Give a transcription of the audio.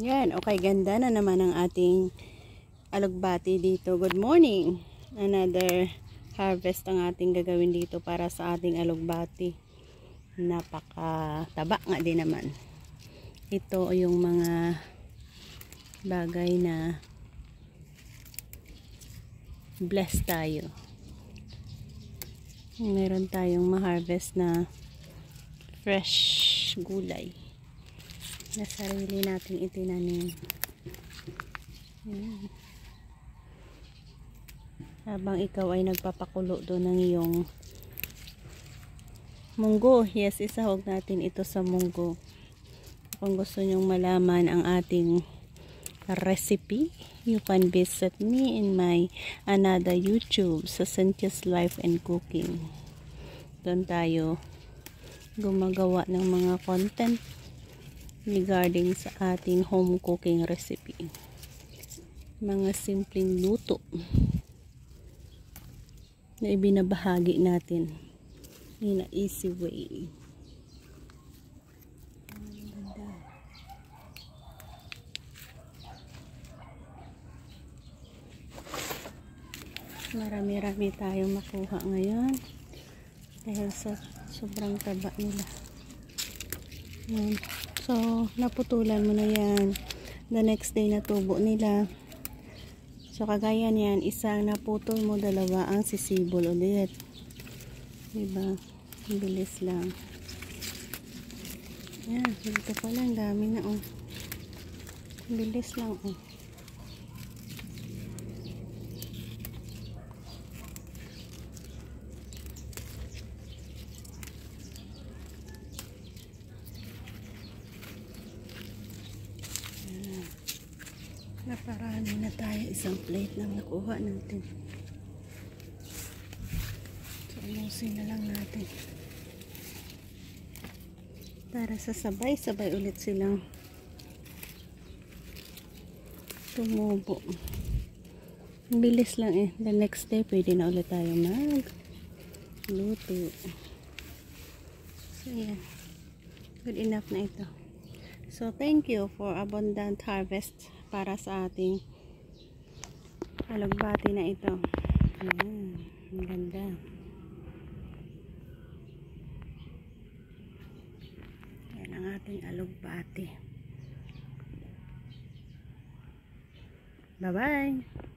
Yan, okay, ganda na naman ang ating alugbati dito. Good morning. Another harvest ang ating gagawin dito para sa ating alugbati. Napaka-taba nga din naman. Ito yung mga bagay na blessed tayo. Meron tayong ma-harvest na fresh gulay na sarili nating itinanim. Ayan. Habang ikaw ay nagpapakulo doon ng iyong munggo. Yes, isahog natin ito sa munggo. Kung gusto nyong malaman ang ating recipe, you can visit me in my another YouTube sa Cynthia's Life and Cooking. Doon tayo gumagawa ng mga content regarding sa ating home cooking recipe. Mga simpleng luto na ibinabahagi natin in a easy way. Marami-rami tayong makuha ngayon dahil sa sobrang taba nila. Yan. So, naputulan mo na yan. The next day natubo nila. So, kagaya niyan, isang naputol mo, dalawa ang sisibol ulit. Diba? Bilis lang. Yan, dito pa lang, dami na oh. Bilis lang oh. Naparami na tayo, isang plate lang nakuha natin. So, umusin na lang natin para sa sabay-sabay ulit silang tumubo. Bilis lang eh. The next day pwede na ulit tayo magluto. So yan, good enough na ito. So thank you for abundant harvest para sa ating alugbati na ito. Ayan, ang ganda. Yan ang ating alugbati. Bye bye.